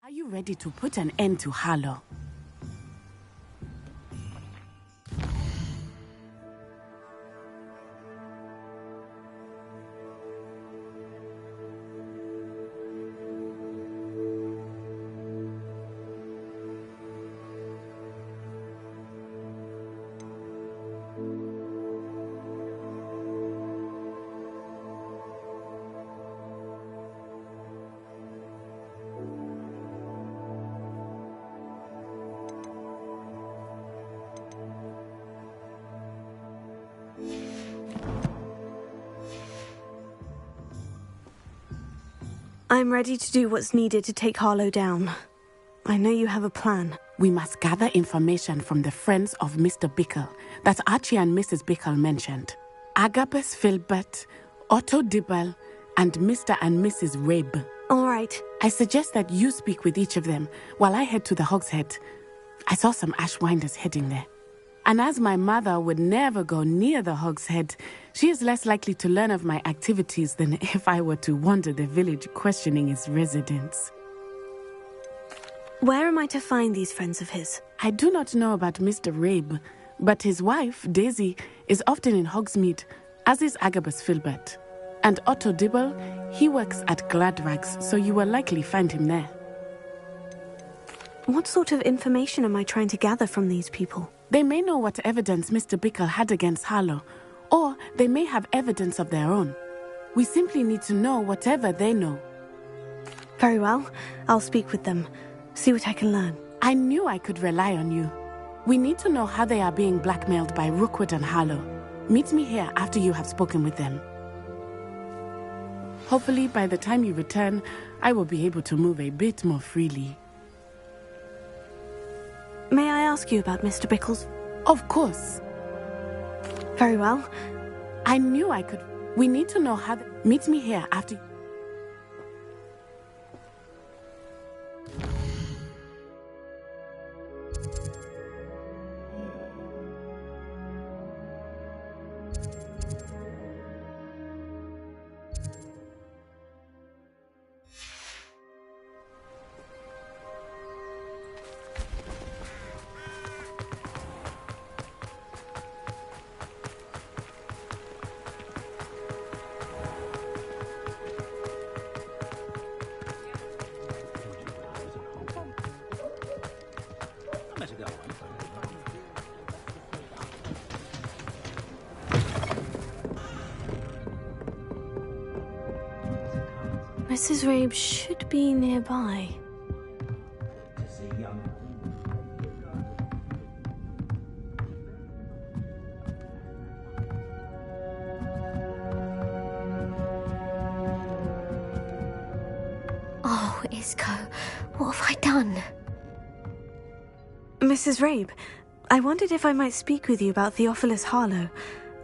Are you ready to put an end to Harlow? I'm ready to do what's needed to take Harlow down. I know you have a plan. We must gather information from the friends of Mr. Bickle that Archie and Mrs. Bickle mentioned. Agabus Filbert, Otto Dibble, and Mr. and Mrs. Rabe. All right. I suggest that you speak with each of them while I head to the Hog's Head. I saw some Ashwinders heading there. And as my mother would never go near the Hog's Head, she is less likely to learn of my activities than if I were to wander the village questioning its residents. Where am I to find these friends of his? I do not know about Mr. Rabe, but his wife, Daisy, is often in Hogsmeade, as is Agabus Filbert. And Otto Dibble, he works at Gladrags, so you will likely find him there. What sort of information am I trying to gather from these people? They may know what evidence Mr. Bickle had against Harlow, or they may have evidence of their own. We simply need to know whatever they know. Very well. I'll speak with them. See what I can learn. I knew I could rely on you. We need to know how they are being blackmailed by Rookwood and Harlow. Meet me here after you have spoken with them. Hopefully, by the time you return, I will be able to move a bit more freely. May I ask you about Mr. Bickles? Of course. Very well. I knew I could. We need to know how. Meet me here after. Mrs. Rabe should be nearby. Oh, Isco, what have I done? Mrs. Rabe, I wondered if I might speak with you about Theophilus Harlow.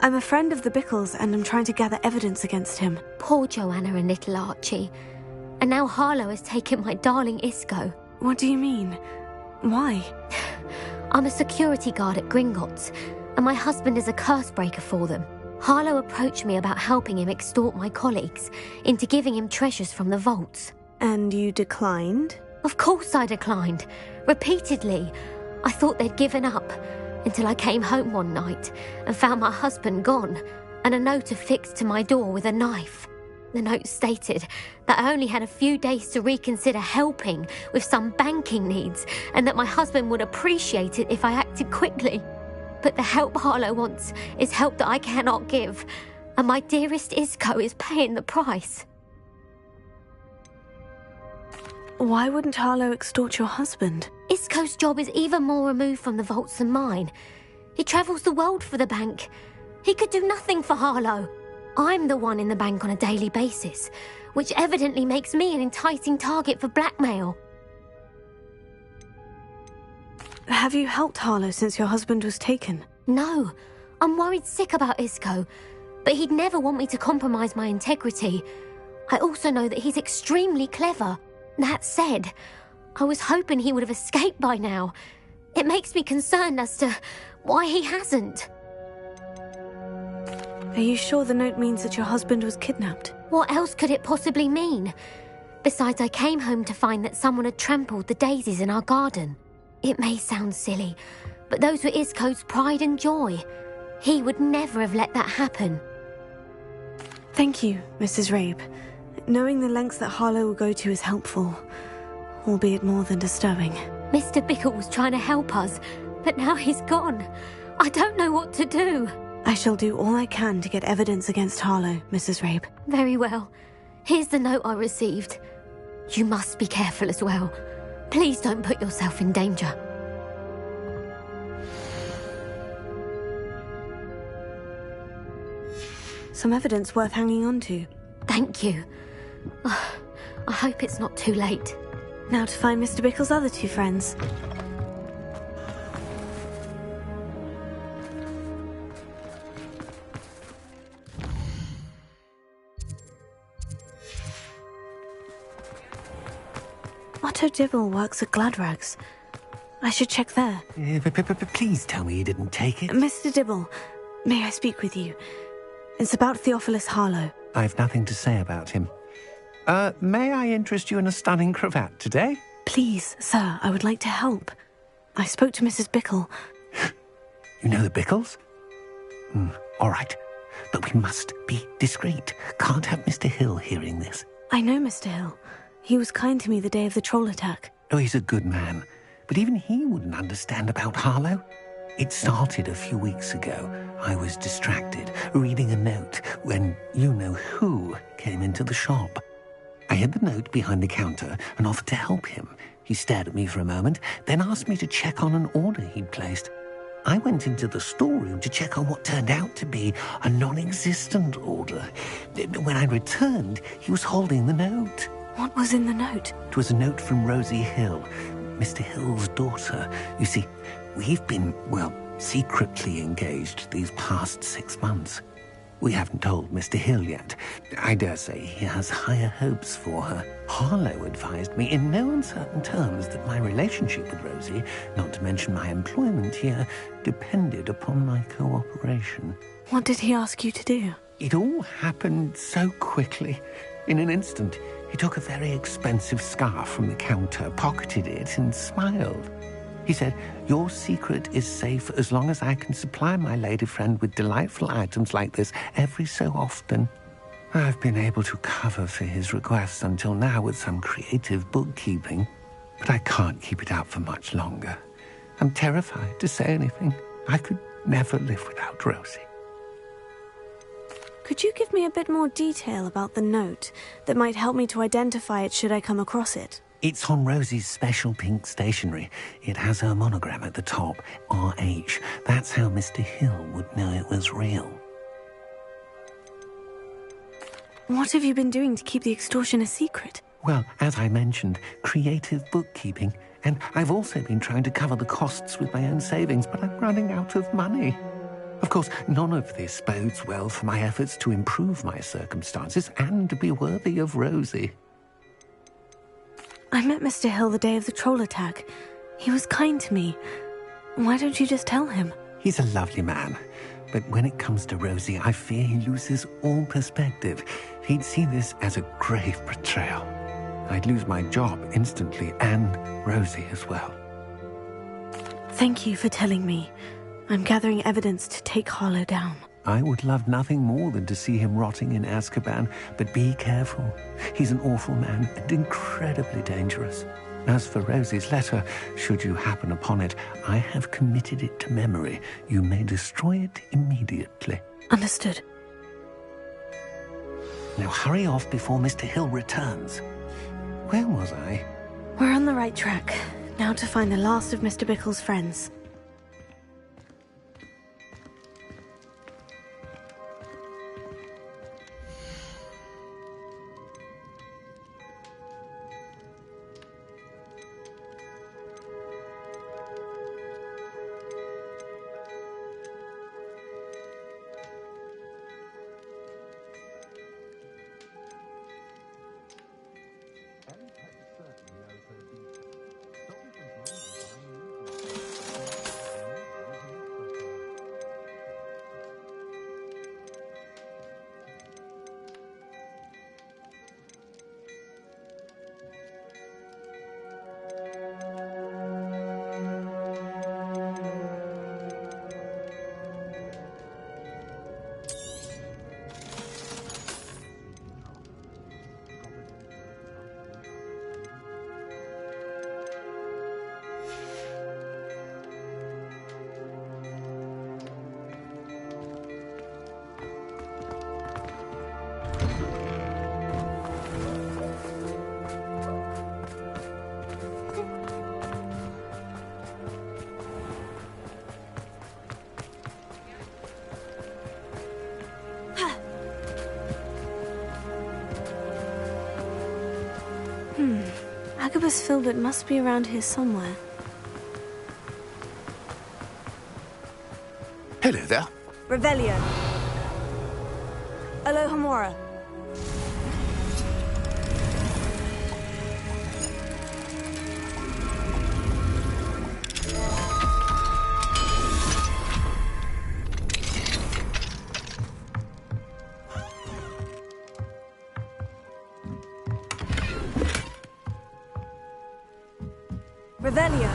I'm a friend of the Bickles and I'm trying to gather evidence against him. Poor Joanna and little Archie. And now Harlow has taken my darling Isco. What do you mean? Why? I'm a security guard at Gringotts, and my husband is a curse breaker for them. Harlow approached me about helping him extort my colleagues into giving him treasures from the vaults. And you declined? Of course I declined. Repeatedly. I thought they'd given up, until I came home one night and found my husband gone, and a note affixed to my door with a knife. The note stated that I only had a few days to reconsider helping with some banking needs, and that my husband would appreciate it if I acted quickly. But the help Harlow wants is help that I cannot give, and my dearest Isco is paying the price. Why wouldn't Harlow extort your husband? Isco's job is even more removed from the vaults than mine. He travels the world for the bank. He could do nothing for Harlow. I'm the one in the bank on a daily basis, which evidently makes me an enticing target for blackmail. Have you helped Harlow since your husband was taken? No, I'm worried sick about Isco, but he'd never want me to compromise my integrity. I also know that he's extremely clever. That said, I was hoping he would have escaped by now. It makes me concerned as to why he hasn't. Are you sure the note means that your husband was kidnapped? What else could it possibly mean? Besides, I came home to find that someone had trampled the daisies in our garden. It may sound silly, but those were Isco's pride and joy. He would never have let that happen. Thank you, Mrs. Rabe. Knowing the lengths that Harlow will go to is helpful, albeit more than disturbing. Mr. Bickle was trying to help us, but now he's gone. I don't know what to do. I shall do all I can to get evidence against Harlow, Mrs. Rabe. Very well. Here's the note I received. You must be careful as well. Please don't put yourself in danger. Some evidence worth hanging on to. Thank you. I hope it's not too late. Now to find Mr. Bickle's other two friends. Otto Dibble works at Gladrags. I should check there. Please tell me you didn't take it. Mr. Dibble, may I speak with you? It's about Theophilus Harlow. I've nothing to say about him. May I interest you in a stunning cravat today? Please, sir, I would like to help. I spoke to Mrs. Bickle. You know the Bickles? All right. But we must be discreet. Can't have Mr. Hill hearing this. I know Mr. Hill. He was kind to me the day of the troll attack. Oh, he's a good man. But even he wouldn't understand about Harlow. It started a few weeks ago. I was distracted, reading a note, when you-know-who came into the shop. I hid the note behind the counter and offered to help him. He stared at me for a moment, then asked me to check on an order he'd placed. I went into the storeroom to check on what turned out to be a non-existent order. When I returned, he was holding the note. What was in the note? It was a note from Rosie Hill, Mr. Hill's daughter. You see, we've been, secretly engaged these past 6 months. We haven't told Mr. Hill yet. I dare say he has higher hopes for her. Harlow advised me in no uncertain terms that my relationship with Rosie, not to mention my employment here, depended upon my cooperation. What did he ask you to do? It all happened so quickly. In an instant, he took a very expensive scarf from the counter, pocketed it, and smiled. He said, "Your secret is safe as long as I can supply my lady friend with delightful items like this every so often." I've been able to cover for his requests until now with some creative bookkeeping, but I can't keep it up for much longer. I'm terrified to say anything. I could never live without Rosie. Could you give me a bit more detail about the note that might help me to identify it should I come across it? It's on Rosie's special pink stationery. It has her monogram at the top, RH. That's how Mr. Hill would know it was real. What have you been doing to keep the extortion a secret? Well, as I mentioned, creative bookkeeping. And I've also been trying to cover the costs with my own savings, but I'm running out of money. Of course, none of this bodes well for my efforts to improve my circumstances and to be worthy of Rosie. I met Mr. Hill the day of the troll attack. He was kind to me. Why don't you just tell him? He's a lovely man. But when it comes to Rosie, I fear he loses all perspective. He'd see this as a grave betrayal. I'd lose my job instantly, and Rosie as well. Thank you for telling me. I'm gathering evidence to take Harlow down. I would love nothing more than to see him rotting in Azkaban, but be careful. He's an awful man and incredibly dangerous. As for Rosie's letter, should you happen upon it, I have committed it to memory. You may destroy it immediately. Understood. Now hurry off before Mr. Hill returns. Where was I? We're on the right track. Now to find the last of Mr. Bickle's friends. Agabus Filbert must be around here somewhere. Hello there. Revelio. Alohomora. Revelio.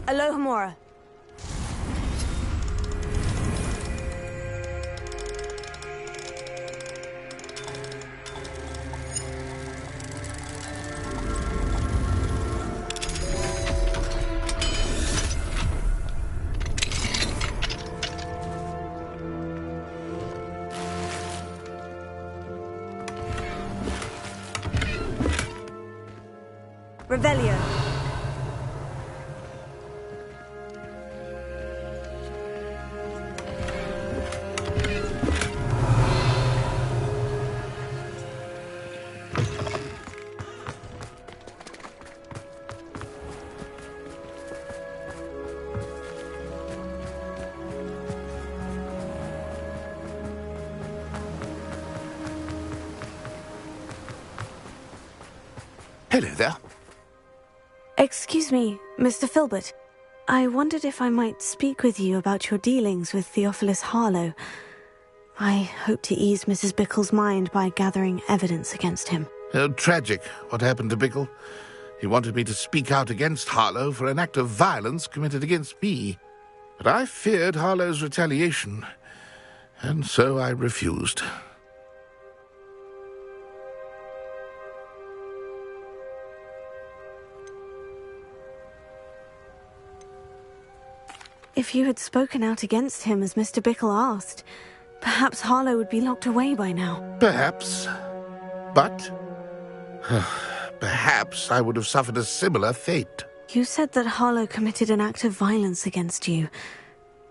Alohomora. Revelio. Hello there. Excuse me, Mr. Filbert. I wondered if I might speak with you about your dealings with Theophilus Harlow. I hope to ease Mrs. Bickle's mind by gathering evidence against him. Tragic, what happened to Bickle. He wanted me to speak out against Harlow for an act of violence committed against me. But I feared Harlow's retaliation, and so I refused. If you had spoken out against him as Mr. Bickle asked, perhaps Harlow would be locked away by now. Perhaps. But perhaps I would have suffered a similar fate. You said that Harlow committed an act of violence against you.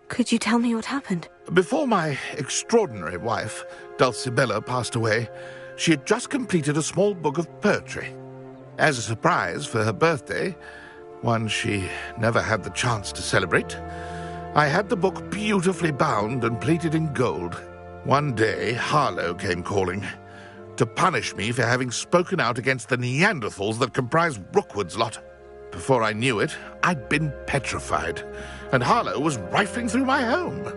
Could you tell me what happened? Before my extraordinary wife, Dulcibella, passed away, she had just completed a small book of poetry. As a surprise for her birthday, one she never had the chance to celebrate, I had the book beautifully bound and plated in gold. One day, Harlow came calling to punish me for having spoken out against the Neanderthals that comprised Rookwood's lot. Before I knew it, I'd been petrified, and Harlow was rifling through my home.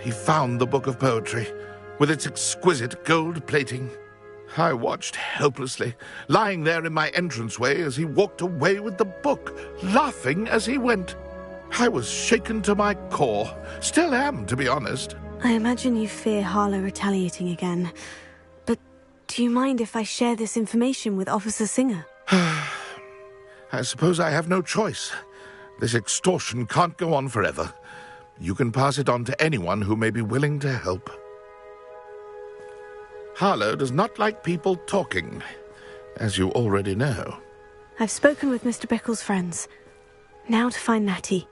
He found the book of poetry, with its exquisite gold plating. I watched helplessly, lying there in my entranceway as he walked away with the book, laughing as he went. I was shaken to my core. Still am, to be honest. I imagine you fear Harlow retaliating again. But do you mind if I share this information with Officer Singer? I suppose I have no choice. This extortion can't go on forever. You can pass it on to anyone who may be willing to help. Harlow does not like people talking, as you already know. I've spoken with Mr. Bickle's friends. Now to find Natty.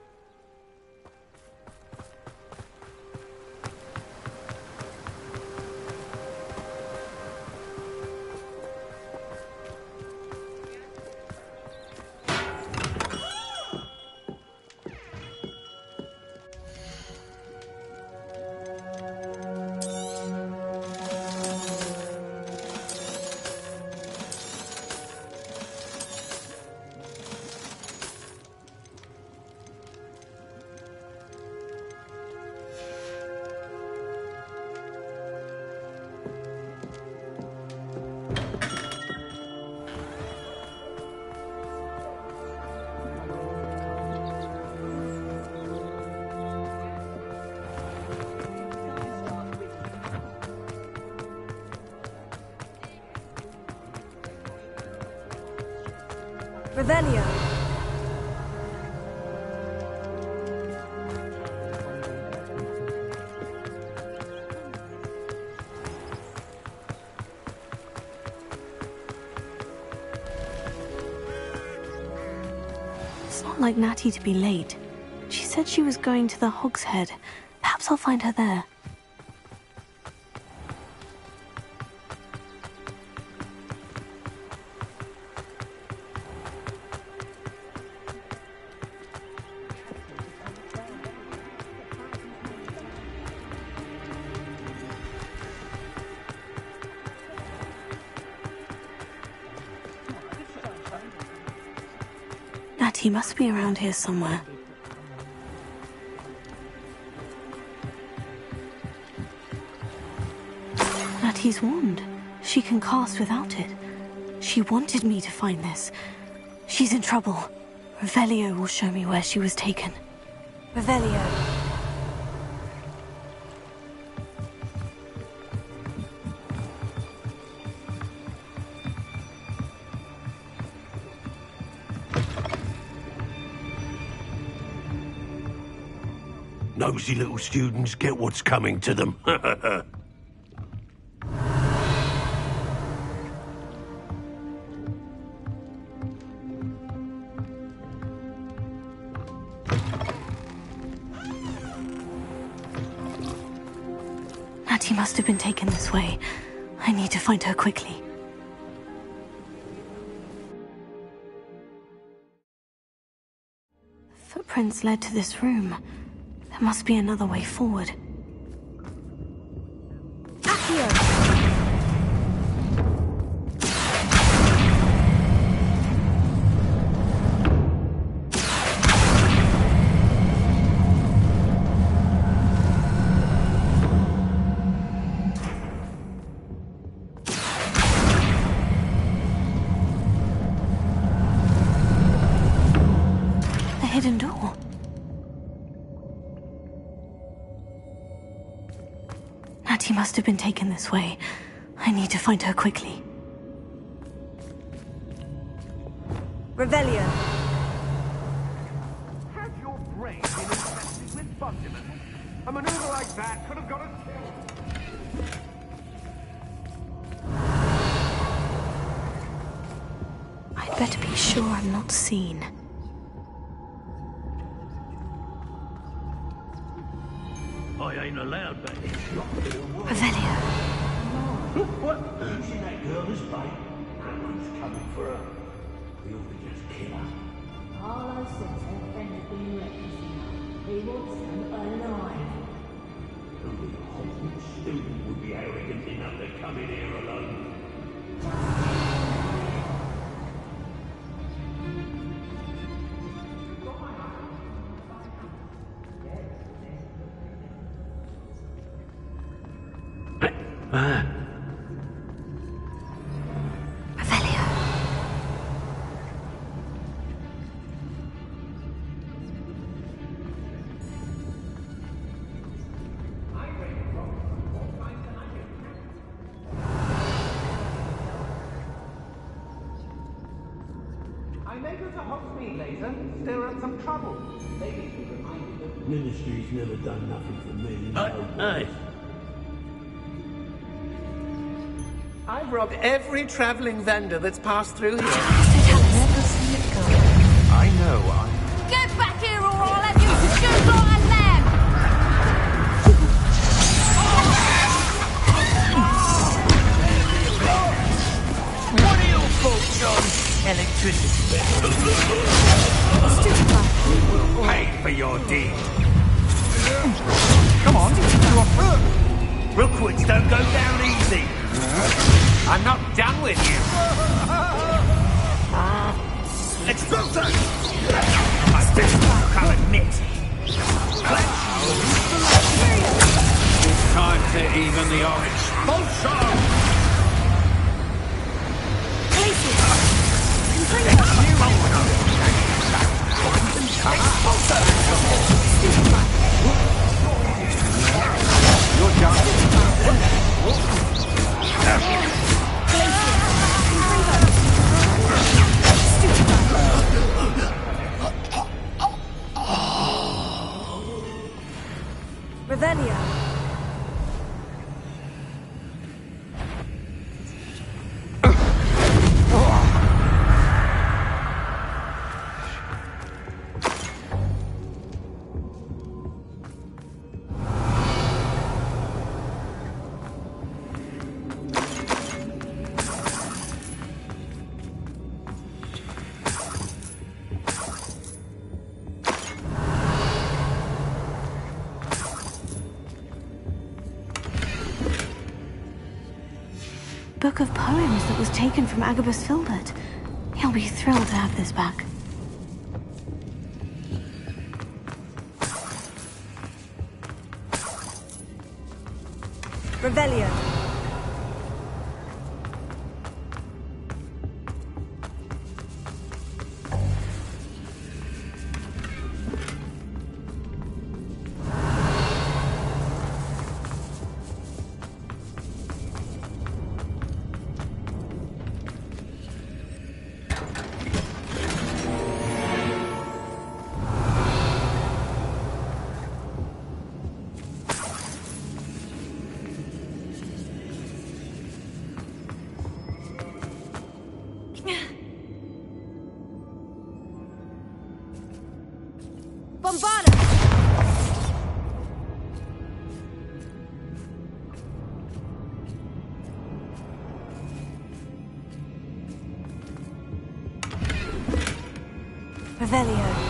Revelio. It's not like Natty to be late. She said she was going to the Hog's Head. Perhaps I'll find her there. Natty must be around here somewhere. Natty's wand. She can cast without it. She wanted me to find this. She's in trouble. Revelio will show me where she was taken. Revelio. Nosy little students get what's coming to them. Natty must have been taken this way. I need to find her quickly. Footprints led to this room. There must be another way forward. Accio! The hidden door. Natty must have been taken this way. I need to find her quickly. Revelio. Have your brain been infested with fundament? A maneuver like that could have got us killed. I'd better be sure I'm not seen. I ain't allowed back in shop. Revelio. What? You see that girl is bait? Everyone's coming for her. We ought to just kill her. Harlow says her friend has been reckless. He wants them alive. Only a Hogwarts student would be arrogant enough to come in here alone. Revelio. I may go to Hogsmeade later, stir up some trouble. Maybe be reminded of... Ministry's never done nothing for me. Hey. I've robbed every travelling vendor that's passed through here. I know, Get back here or I'll have you to shoot like a lamb! What are your thoughts on electricity? Pay for your deed. Come on, you are hurt. Rookwoods don't go down easy. I'm not done with you. Expulso! I can't admit. Time to even the odds. Bolshoi! Your job. book of poems that was taken from Agabus Filbert. He'll be thrilled to have this back. Revelio. Revelio.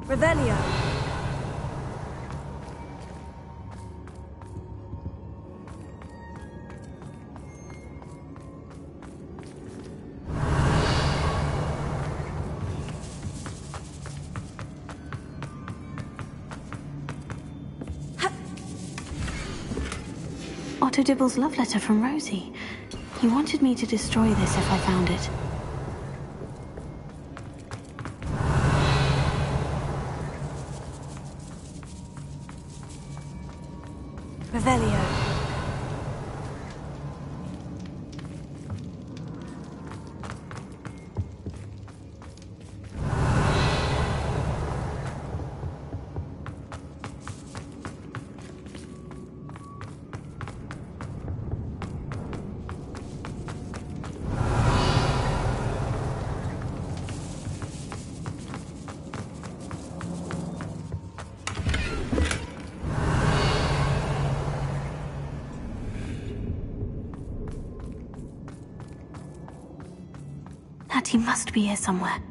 Revelio. Otto Dibble's love letter from Rosie. He wanted me to destroy this if I found it. Revelio. He must be here somewhere.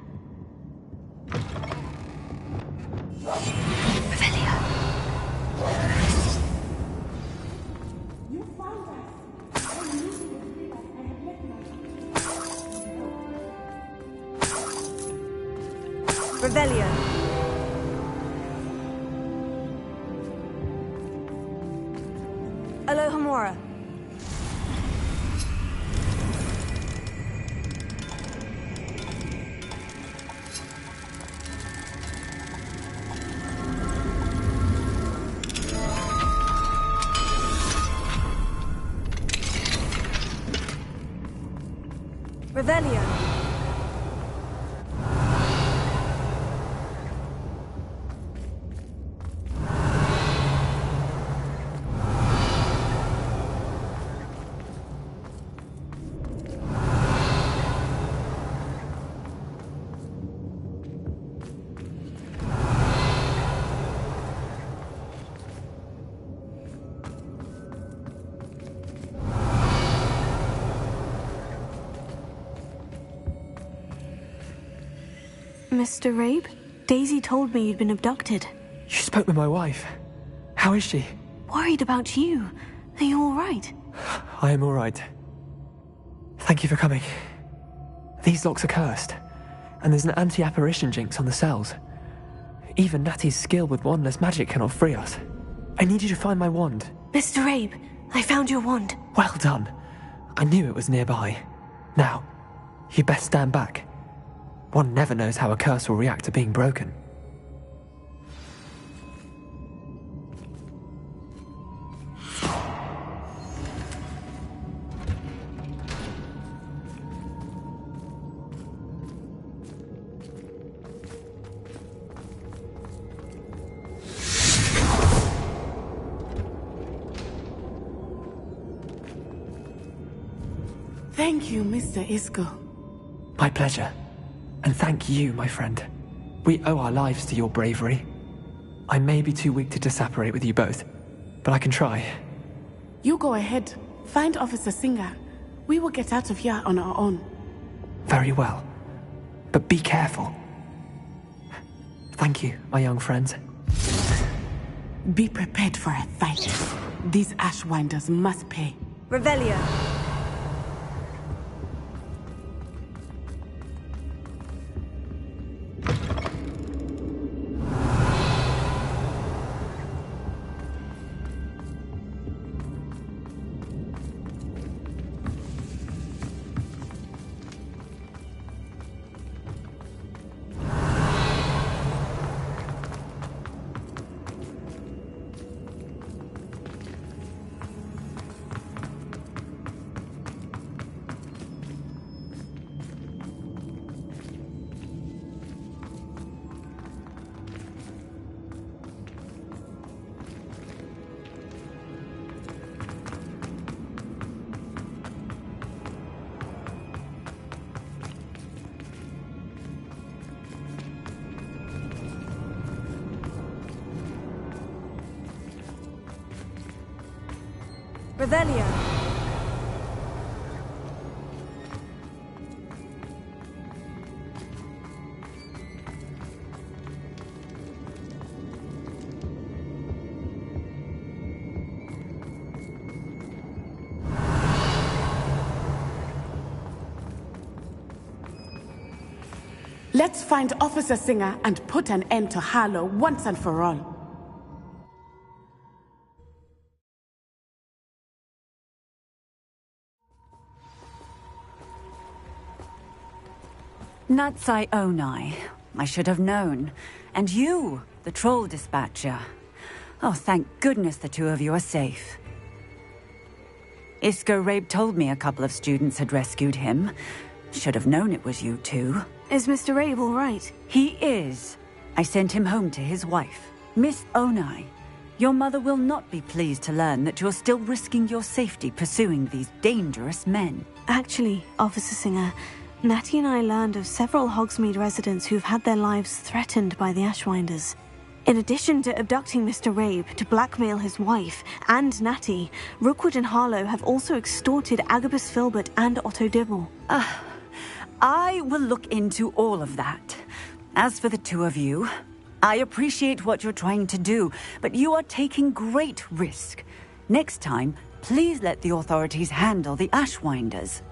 Revelio. Revelio. Alohomora. Revelio. Mr. Rabe? Daisy told me you'd been abducted. You spoke with my wife. How is she? Worried about you. Are you all right? I am all right. Thank you for coming. These locks are cursed, and there's an anti-apparition jinx on the cells. Even Natty's skill with wandless magic cannot free us. I need you to find my wand. Mr. Rabe, I found your wand. Well done. I knew it was nearby. Now, you best stand back. One never knows how a curse will react to being broken. Thank you, Mr. Isco. My pleasure. And thank you, my friend. We owe our lives to your bravery. I may be too weak to disapparate with you both, but I can try. You go ahead. Find Officer Singer. We will get out of here on our own. Very well. But be careful. Thank you, my young friends. Be prepared for a fight. These Ashwinders must pay. Revelio. Revelio. Let's find Officer Singer and put an end to Harlow once and for all. Natsai Onai. I should have known. And you, the troll dispatcher. Oh, thank goodness the two of you are safe. Isco Rabe told me a couple of students had rescued him. Should have known it was you two. Is Mr. Rabe all right? He is. I sent him home to his wife. Miss Onai, your mother will not be pleased to learn that you're still risking your safety pursuing these dangerous men. Actually, Officer Singer, Natty and I learned of several Hogsmeade residents who've had their lives threatened by the Ashwinders. In addition to abducting Mr. Rabe to blackmail his wife and Natty, Rookwood and Harlow have also extorted Agabus Filbert and Otto Dibble. I will look into all of that. As for the two of you, I appreciate what you're trying to do, but you are taking great risk. Next time, please let the authorities handle the Ashwinders.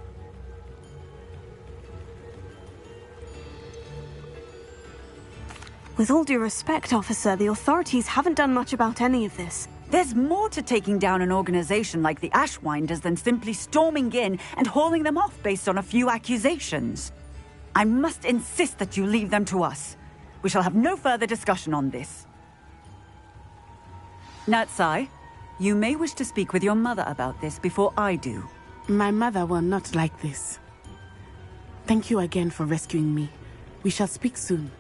With all due respect, officer, the authorities haven't done much about any of this. There's more to taking down an organization like the Ashwinders than simply storming in and hauling them off based on a few accusations. I must insist that you leave them to us. We shall have no further discussion on this. Natsai, you may wish to speak with your mother about this before I do. My mother will not like this. Thank you again for rescuing me. We shall speak soon.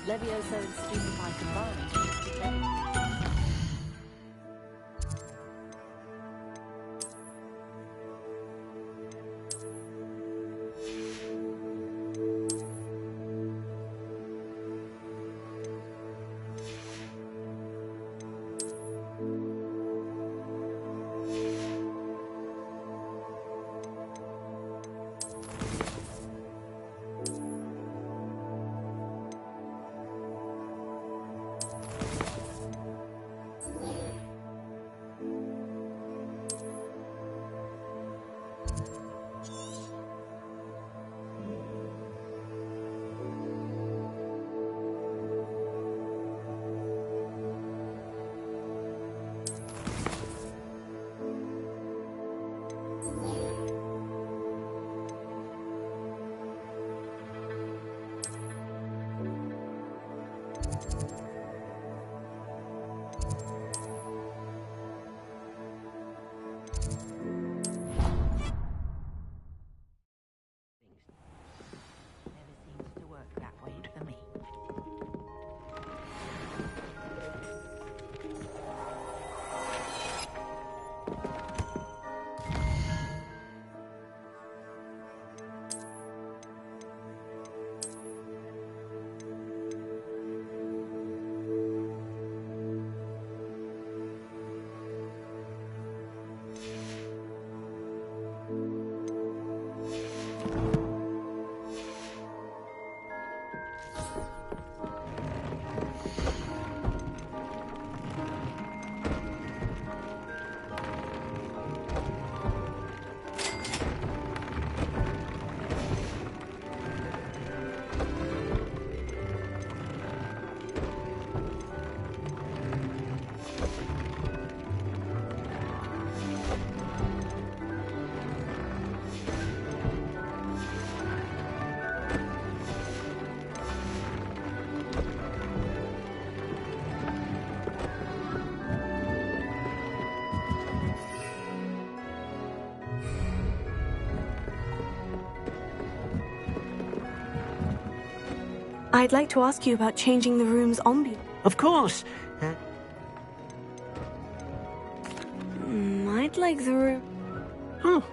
Levioso and Stupefy combined. I'd like to ask you about changing the room's ambience. Of course. I'd like the room... Oh,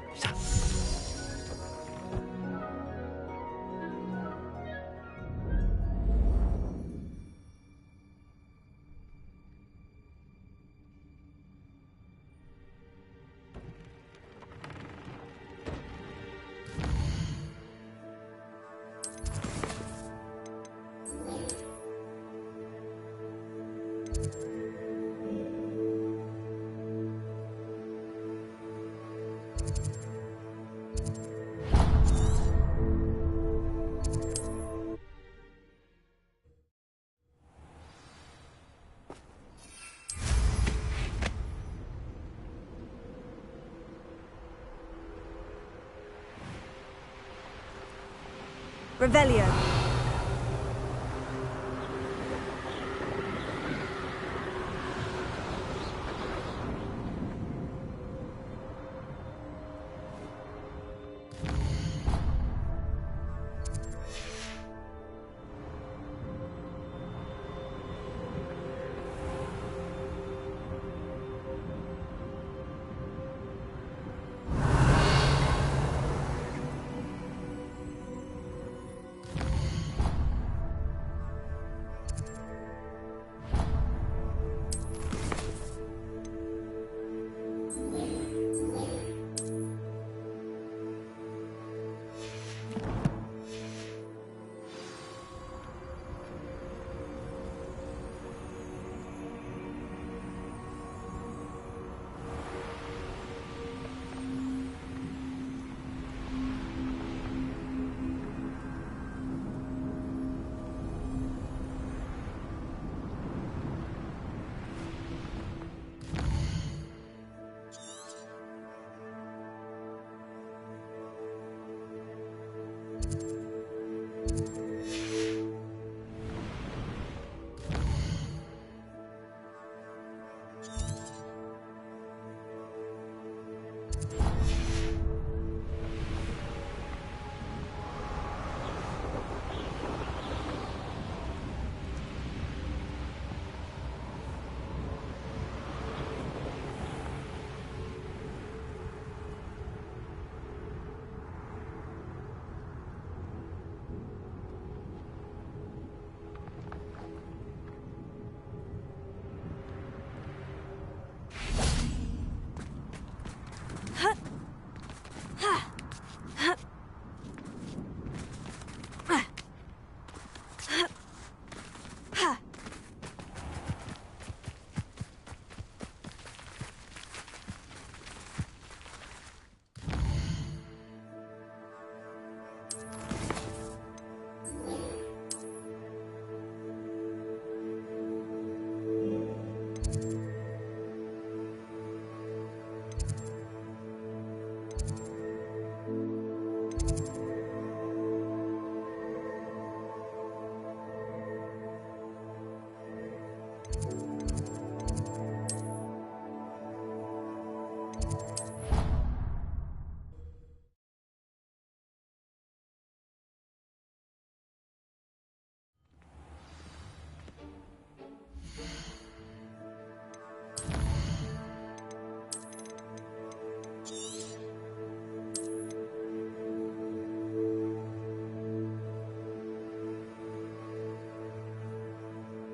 Revelio.